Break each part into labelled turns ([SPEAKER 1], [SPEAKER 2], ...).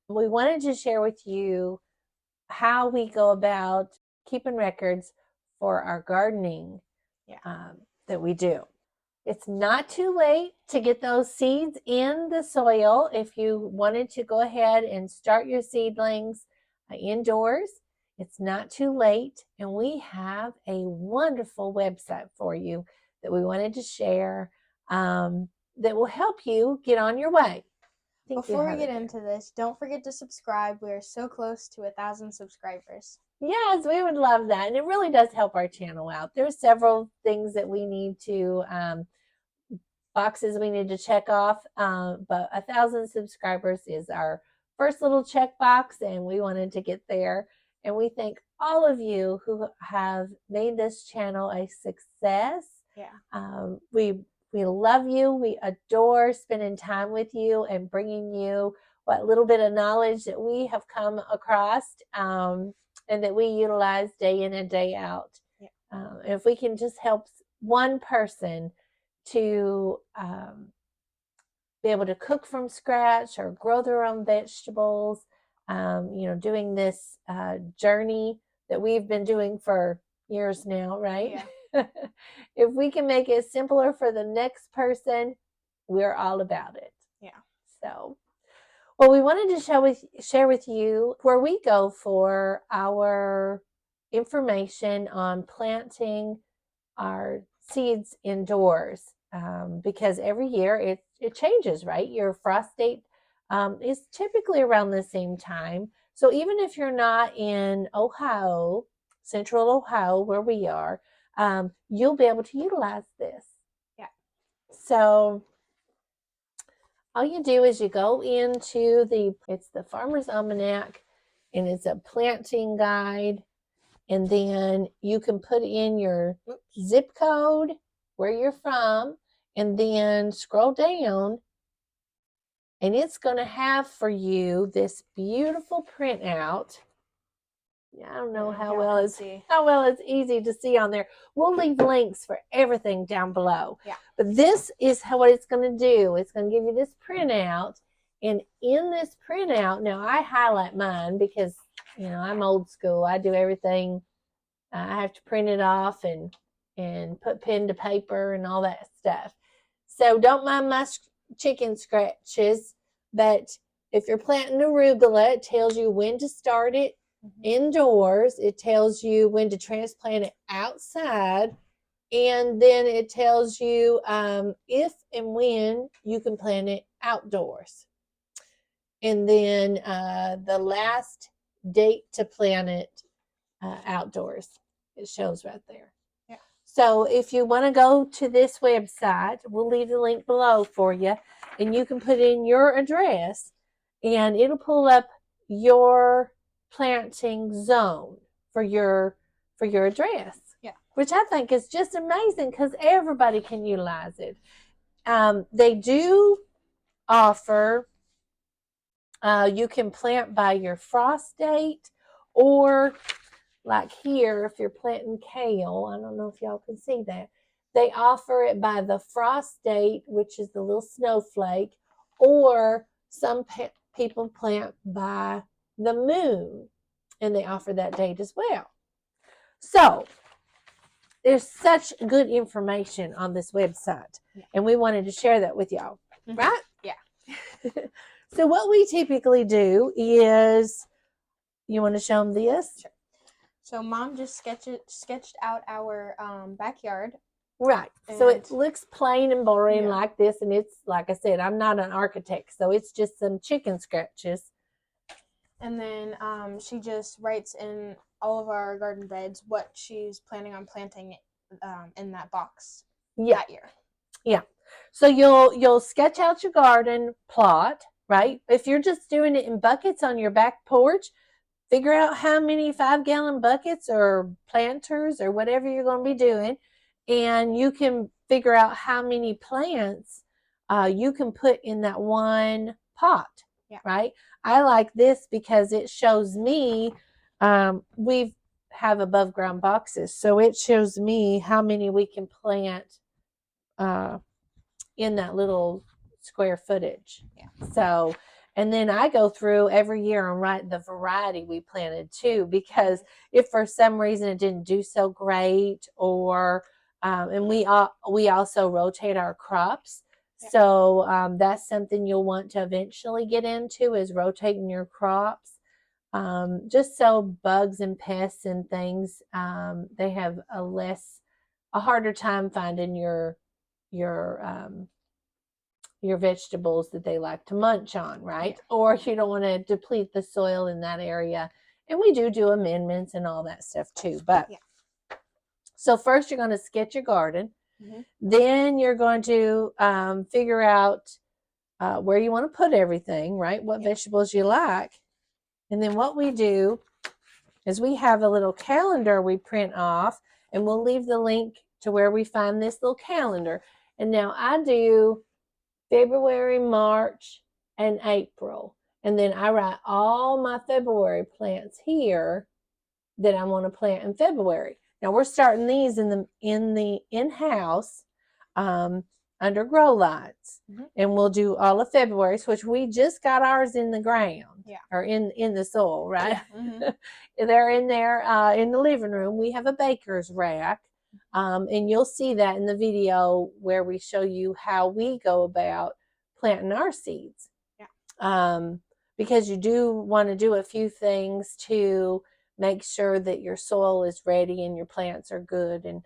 [SPEAKER 1] We wanted to share with you how we go about keeping records for our gardening
[SPEAKER 2] Yeah.
[SPEAKER 1] that we do. It's not too late to get those seeds in the soil if you wanted to go ahead and start your seedlings indoors. It's not too late, and we have a wonderful website for you that we wanted to share that will help you get on your way. I think you
[SPEAKER 2] Before we
[SPEAKER 1] have
[SPEAKER 2] get
[SPEAKER 1] it there.
[SPEAKER 2] into this, don't forget to subscribe. We are so close to 1,000 subscribers.
[SPEAKER 1] Yes, we would love that. And it really does help our channel out. There's several things that we need to boxes we need to check off. But 1,000 subscribers is our first little check box, and we wanted to get there. And we thank all of you who have made this channel a success.
[SPEAKER 2] Yeah.
[SPEAKER 1] We love you. We adore spending time with you and bringing you what little bit of knowledge that we have come across and that we utilize day in and day out.
[SPEAKER 2] Yeah.
[SPEAKER 1] If we can just help one person to be able to cook from scratch or grow their own vegetables, doing this journey that we've been doing for years now, right?
[SPEAKER 2] Yeah.
[SPEAKER 1] If we can make it simpler for the next person, we're all about it.
[SPEAKER 2] Yeah.
[SPEAKER 1] So, well, we wanted to share with you where we go for our information on planting our seeds indoors because every year it changes, right? Your frost date is typically around the same time. So even if you're not in Ohio, central Ohio, where we are, you'll be able to utilize this.
[SPEAKER 2] Yeah.
[SPEAKER 1] So all you do is you go into it's the Farmer's Almanac, and it's a planting guide. And then you can put in your zip code, where you're from, and then scroll down, and it's going to have for you this beautiful printout. I don't know how well it's easy to see on there. We'll leave links for everything down below.
[SPEAKER 2] Yeah.
[SPEAKER 1] But this is what it's going to do. It's going to give you this printout, and in this printout, now I highlight mine because I'm old school. I do everything. I have to print it off and put pen to paper and all that stuff. So don't mind my chicken scratches, but if you're planting arugula, it tells you when to start it indoors. It tells you when to transplant it outside. And then it tells you if and when you can plant it outdoors. And then the last date to plant it outdoors. It shows right there.
[SPEAKER 2] Yeah.
[SPEAKER 1] So if you want to go to this website, we'll leave the link below for you, and you can put in your address, and it'll pull up your planting zone for your address.
[SPEAKER 2] Yeah.
[SPEAKER 1] Which I think is just amazing because everybody can utilize it. They do offer you can plant by your frost date, or like here, if you're planting kale, I don't know if y'all can see that, they offer it by the frost date, which is the little snowflake, or some people plant by the moon, and they offer that date as well. So there's such good information on this website, and we wanted to share that with y'all, right?
[SPEAKER 2] Yeah.
[SPEAKER 1] So what we typically do is, you want to show them this?
[SPEAKER 2] Sure. So Mom just sketched out our backyard.
[SPEAKER 1] Right. So it looks plain and boring like this, and it's, like I said, I'm not an architect, so it's just some chicken scratches.
[SPEAKER 2] And then she just writes in all of our garden beds what she's planning on planting in that box that year.
[SPEAKER 1] Yeah. So you'll sketch out your garden plot, right? If you're just doing it in buckets on your back porch, figure out how many 5-gallon buckets or planters or whatever you're going to be doing, and you can figure out how many plants you can put in that one pot, right? I like this because it shows me, we have above ground boxes, so it shows me how many we can plant in that little square footage.
[SPEAKER 2] Yeah.
[SPEAKER 1] So, And then I go through every year and write the variety we planted too, because if for some reason it didn't do so great, or and we also rotate our crops. So that's something you'll want to eventually get into, is rotating your crops. Just so bugs and pests and things, they have a harder time finding your vegetables that they like to munch on, right? Yeah. Or you don't want to deplete the soil in that area. And we do amendments and all that stuff too. But so first you're going to sketch your garden. Then you're going to figure out where you want to put everything, right? What vegetables you like. And then what we do is we have a little calendar we print off, and we'll leave the link to where we find this little calendar. And now I do February, March, and April. And then I write all my February plants here that I want to plant in February. Now we're starting these in the in-house under grow lights. And we'll do all of February, which we just got ours in the ground. Or in the soil, right? They're in there in the living room. We have a baker's rack. And you'll see that in the video where we show you how we go about planting our seeds. Because you do want to do a few things to make sure that your soil is ready and your plants are good, and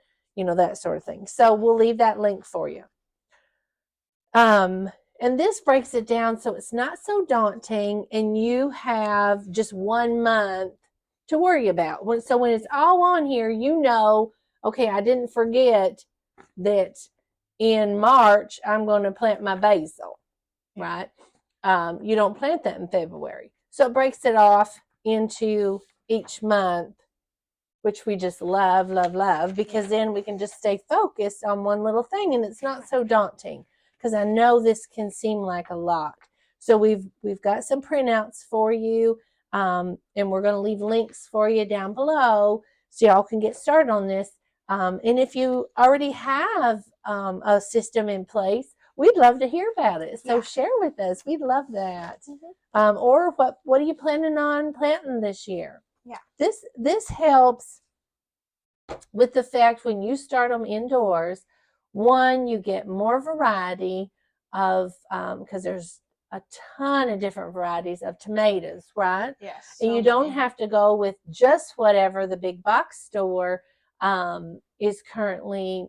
[SPEAKER 1] that sort of thing. So we'll leave that link for you. And this breaks it down so it's not so daunting, and you have just 1 month to worry about. So when it's all on here, okay, I didn't forget that in March I'm going to plant my basil, right? You don't plant that in February. So it breaks it off into each month, which we just love, because then we can just stay focused on one little thing, and it's not so daunting, because I know this can seem like a lot. So we've got some printouts for you, and we're going to leave links for you down below so y'all can get started on this. And if you already have a system in place, we'd love to hear about it. So share with us. We'd love that. Or what are you planning on planting this year? This helps with the fact when you start them indoors, one, you get more variety of, because there's a ton of different varieties of tomatoes, right? And you don't have to go with just whatever the big box store is currently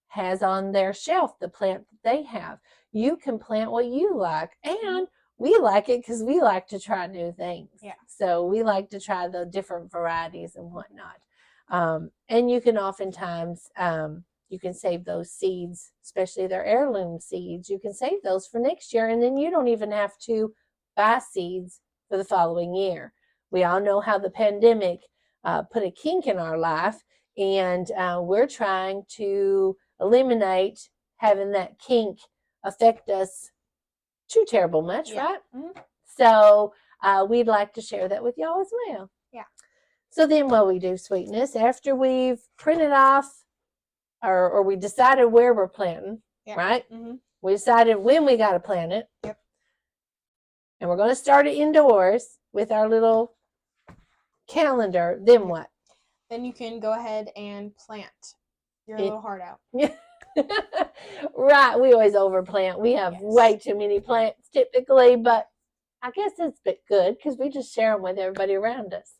[SPEAKER 1] has on their shelf, the plant that they have. You can plant what you like, and we like it because we like to try new things. So we like to try the different varieties and whatnot. And you can oftentimes you can save those seeds, especially their heirloom seeds. You can save those for next year, and then you don't even have to buy seeds for the following year. We all know how the pandemic put a kink in our life, and we're trying to eliminate having that kink affect us too terrible much, right? So we'd like to share that with y'all as well. So then what we do, Sweetness, after we've printed off or we decided where we're planting, right? We decided when we got to plant it. And we're going to start it indoors with our little calendar. Then what?
[SPEAKER 2] Then you can go ahead and plant your little heart out.
[SPEAKER 1] Right. We always overplant. We have way too many plants typically, but I guess it's good because we just share them with everybody around us.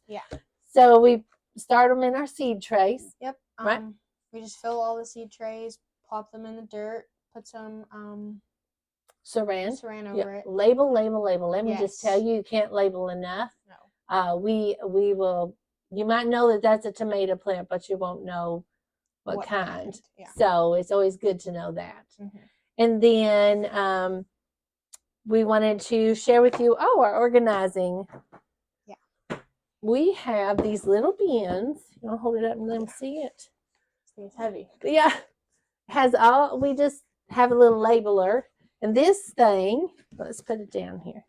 [SPEAKER 1] So we start them in our seed trays. Right.
[SPEAKER 2] We just fill all the seed trays, plop them in the dirt, put some saran over it.
[SPEAKER 1] Label. Let me just tell you, you can't label enough. No. We will. You might know that that's a tomato plant, but you won't know what kind. So it's always good to know that. And then we wanted to share with you our organizing. We have these little bins. You want to hold it up and let them see it?
[SPEAKER 2] It's heavy.
[SPEAKER 1] But we just have a little labeler. And this thing, let's put it down here.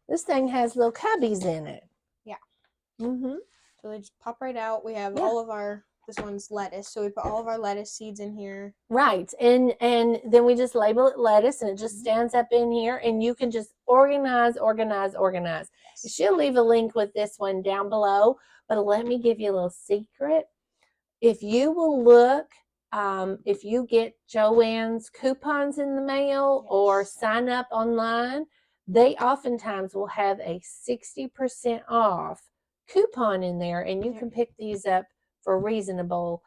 [SPEAKER 1] This thing has little cubbies in it.
[SPEAKER 2] So they just pop right out. We have all of our this one's lettuce. So we put all of our lettuce seeds in here.
[SPEAKER 1] Right. And then we just label it lettuce, and it just stands up in here, and you can just organize.
[SPEAKER 2] Yes.
[SPEAKER 1] She'll leave a link with this one down below, but let me give you a little secret. If you will look, if you get Joanne's coupons in the mail or sign up online, they oftentimes will have a 60% off coupon in there, and you can pick these up for reasonable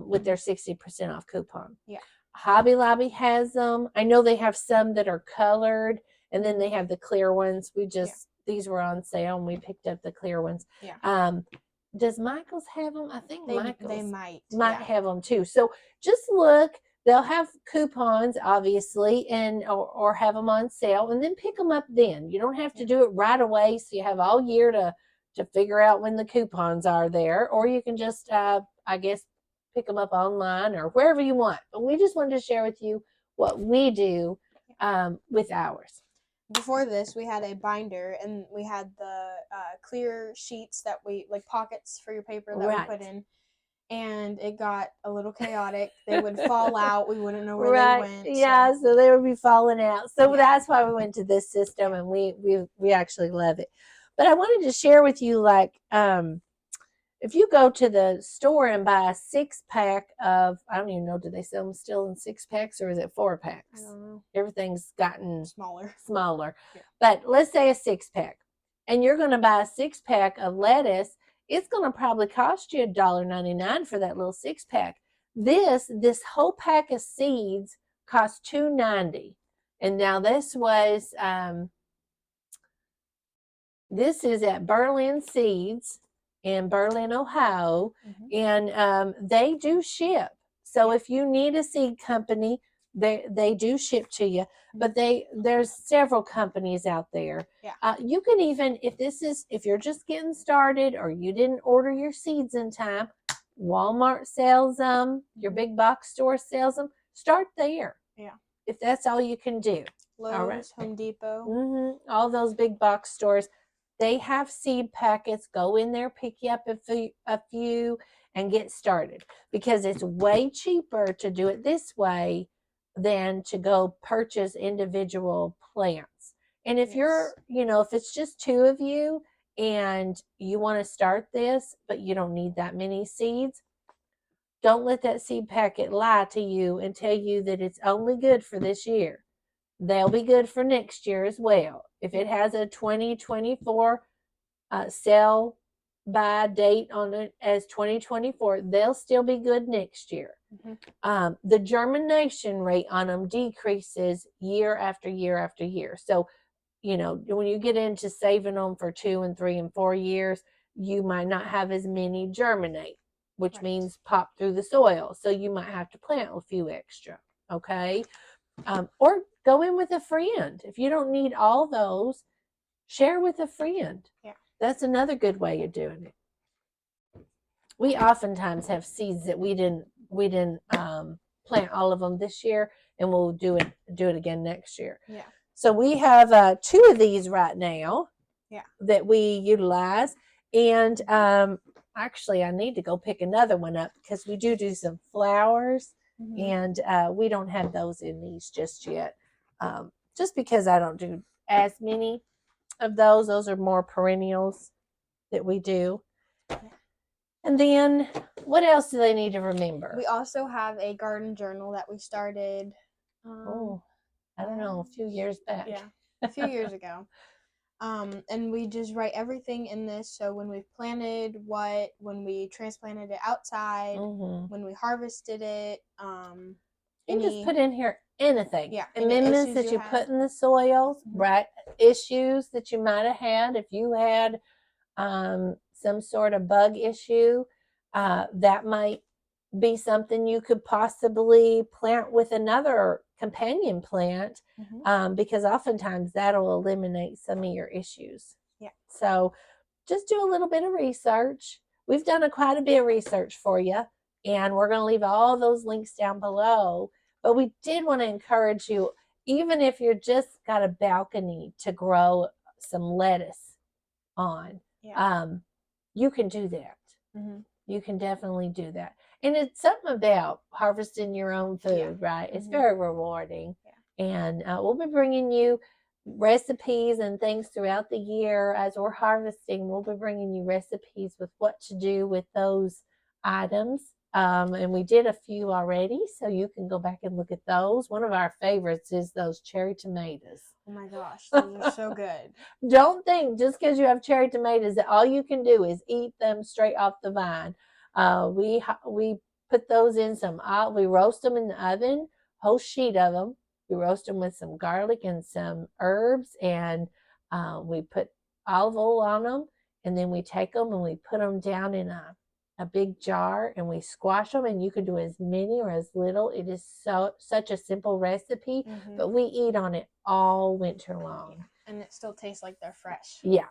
[SPEAKER 1] with their 60% off coupon.
[SPEAKER 2] Yeah.
[SPEAKER 1] Hobby Lobby has them. I know they have some that are colored, and then they have the clear ones. These were on sale, and we picked up the clear ones.
[SPEAKER 2] Yeah.
[SPEAKER 1] Does Michael's have them? I think
[SPEAKER 2] they
[SPEAKER 1] might have them too. So just look. They'll have coupons, obviously, and or have them on sale, and then pick them up then. You don't have to do it right away, so you have all year to figure out when the coupons are there, or you can just, I guess, pick them up online or wherever you want. But we just wanted to share with you what we do with ours.
[SPEAKER 2] Before this, we had a binder, and we had the clear sheets that we, like pockets for your paper that we put in, and it got a little chaotic. They would fall out. We wouldn't know where they went.
[SPEAKER 1] Yeah, so they would be falling out. So that's why we went to this system, and we actually love it. But I wanted to share with you, like, if you go to the store and buy a 6-pack of, I don't even know, do they sell them still in 6-packs, or is it 4-packs?
[SPEAKER 2] I don't know.
[SPEAKER 1] Everything's gotten
[SPEAKER 2] smaller.
[SPEAKER 1] Yeah. But let's say a 6-pack, and you're going to buy a 6-pack of lettuce. It's going to probably cost you $1.99 for that little 6-pack. This whole pack of seeds costs $2.90, and now this is at Berlin Seeds in Berlin, Ohio, and they do ship. So if you need a seed company, they do ship to you. But there's several companies out there. You can even, if you're just getting started or you didn't order your seeds in time, Walmart sells them. Your big box store sells them. Start there.
[SPEAKER 2] Yeah.
[SPEAKER 1] If that's all you can do.
[SPEAKER 2] Lowe's, Home Depot.
[SPEAKER 1] All those big box stores. They have seed packets. Go in there, pick you up a few, and get started, because it's way cheaper to do it this way than to go purchase individual plants. And if you're, if it's just 2 of you and you want to start this, but you don't need that many seeds, don't let that seed packet lie to you and tell you that it's only good for this year. They'll be good for next year as well. If it has a 2024 sell by date on it as 2024, they'll still be good next year. The germination rate on them decreases year after year after year. So, when you get into saving them for 2 and 3 and 4 years, you might not have as many germinate, which means pop through the soil. So you might have to plant a few extra. Okay. Or go in with a friend. If you don't need all those, share with a friend.
[SPEAKER 2] Yeah.
[SPEAKER 1] That's another good way of doing it. We oftentimes have seeds that we didn't plant all of them this year, and we'll do it again next year.
[SPEAKER 2] Yeah.
[SPEAKER 1] So we have 2 of these right now.
[SPEAKER 2] Yeah.
[SPEAKER 1] That we utilize, and actually I need to go pick another one up, because we do some flowers. And we don't have those in these just yet, just because I don't do as many of those. Those are more perennials that we do. And then what else do they need to remember?
[SPEAKER 2] We also have a garden journal that we started.
[SPEAKER 1] I don't know, a few years back.
[SPEAKER 2] Yeah, a few years ago. And we just write everything in this. So when we've planted when we transplanted it outside, when we harvested it,
[SPEAKER 1] you just put in here anything.
[SPEAKER 2] Yeah.
[SPEAKER 1] Amendments that you put in the soils, right? Issues that you might have had. If you had some sort of bug issue, that might be something you could possibly plant with another companion plant, because oftentimes that'll eliminate some of your issues.
[SPEAKER 2] Yeah.
[SPEAKER 1] So just do a little bit of research. We've done quite a bit of research for you, and we're going to leave all those links down below. But we did want to encourage you, even if you're just got a balcony to grow some lettuce on, you can do that. You can definitely do that. And it's something about harvesting your own food, right? It's very rewarding. Yeah. And we'll be bringing you recipes and things throughout the year as we're harvesting. We'll be bringing you recipes with what to do with those items. And we did a few already, so you can go back and look at those. One of our favorites is those cherry tomatoes.
[SPEAKER 2] Oh my gosh, those are so good.
[SPEAKER 1] Don't think just because you have cherry tomatoes that all you can do is eat them straight off the vine. We put those in we roast them in the oven, whole sheet of them. We roast them with some garlic and some herbs, and we put olive oil on them, and then we take them and we put them down in a big jar, and we squash them, and you can do as many or as little. It is such a simple recipe, but we eat on it all winter long.
[SPEAKER 2] Yeah. And it still tastes like they're fresh.
[SPEAKER 1] Yeah.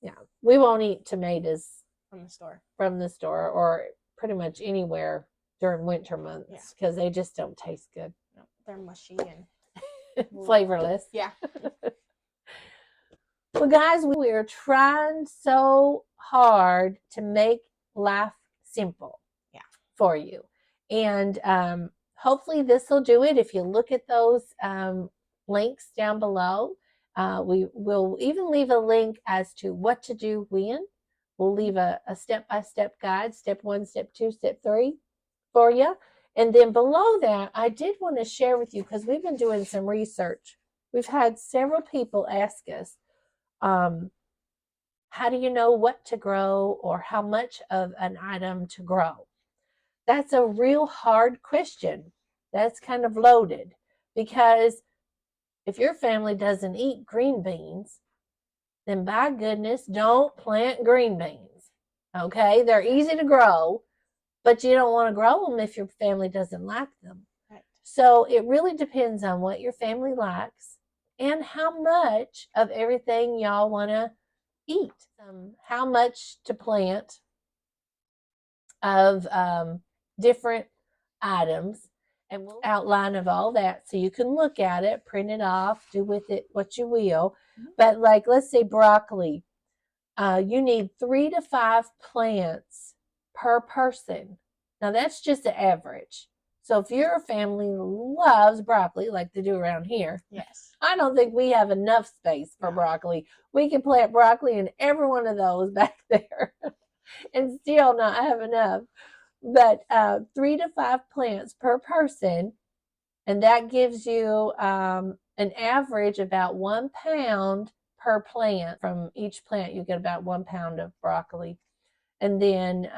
[SPEAKER 1] Yeah. We won't eat tomatoes
[SPEAKER 2] from
[SPEAKER 1] the store or pretty much anywhere during winter months because they just don't taste good.
[SPEAKER 2] No, they're mushy and
[SPEAKER 1] flavorless.
[SPEAKER 2] Yeah.
[SPEAKER 1] Well, guys, we are trying so hard to make life simple for you. And hopefully this will do it. If you look at those links down below, we will even leave a link as to what to do when. We'll leave a step-by-step guide, step 1, step 2, step 3 for you. And then below that, I did want to share with you, because we've been doing some research. We've had several people ask us, how do you know what to grow or how much of an item to grow? That's a real hard question. That's kind of loaded, because if your family doesn't eat green beans, then by goodness, don't plant green beans. Okay? They're easy to grow, but you don't want to grow them if your family doesn't like them.
[SPEAKER 2] Right.
[SPEAKER 1] So it really depends on what your family likes and how much of everything y'all want to eat. How much to plant of different items, and we'll outline of all that so you can look at it, print it off, do with it what you will. But like, let's say broccoli, you need 3 to 5 plants per person. Now that's just the average. So if your family loves broccoli like they do around here,
[SPEAKER 2] yes,
[SPEAKER 1] I don't think we have enough space for broccoli. We can plant broccoli in every one of those back there and still not have enough. But 3 to 5 plants per person, and that gives you an average about 1 pound per plant. From each plant, you get about 1 pound of broccoli, and then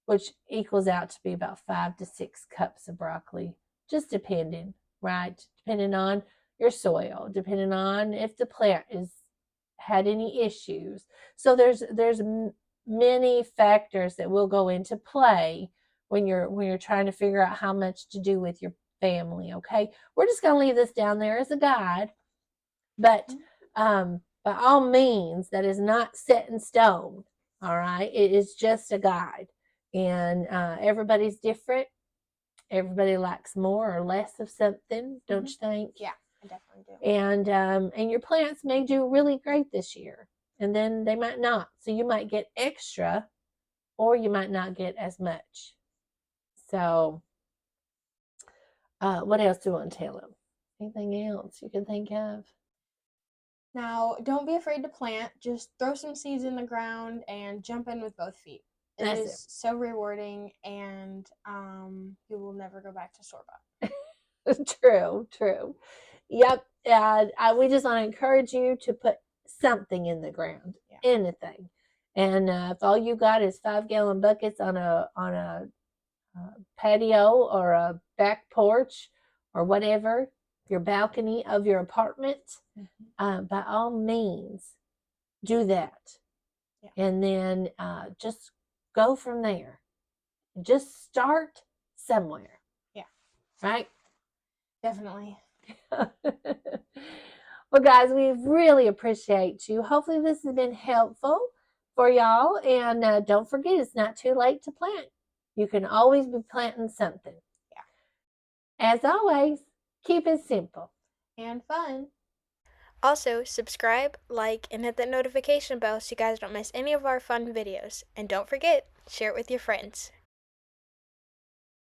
[SPEAKER 1] which equals out to be about 5 to 6 cups of broccoli, just depending, right? Depending on your soil, depending on if the plant had any issues. So there's many factors that will go into play when you're trying to figure out how much to do with your family. Okay, we're just going to leave this down there as a guide, but by all means, that is not set in stone. All right, it is just a guide, and everybody's different. Everybody likes more or less of something, don't you think?
[SPEAKER 2] Yeah, I definitely do.
[SPEAKER 1] And your plants may do really great this year, and then they might not. So you might get extra, or you might not get as much. So what else do you want to tell them? Anything else you can think of?
[SPEAKER 2] Now, don't be afraid to plant. Just throw some seeds in the ground and jump in with both feet. It is so rewarding, and you will never go back to store-bought.
[SPEAKER 1] True. Yep. We just want to encourage you to put something in the ground, anything. And if all you got is 5-gallon buckets on a patio or a back porch or whatever, your balcony of your apartment, by all means, do that. Yeah. And then just go from there. Just start somewhere.
[SPEAKER 2] Yeah.
[SPEAKER 1] Right?
[SPEAKER 2] Definitely.
[SPEAKER 1] Well, guys, we really appreciate you. Hopefully this has been helpful for y'all. And don't forget, it's not too late to plant. You can always be planting something. Yeah. As always, keep it simple
[SPEAKER 2] and fun. Also, subscribe, like, and hit that notification bell so you guys don't miss any of our fun videos. And don't forget, share it with your friends.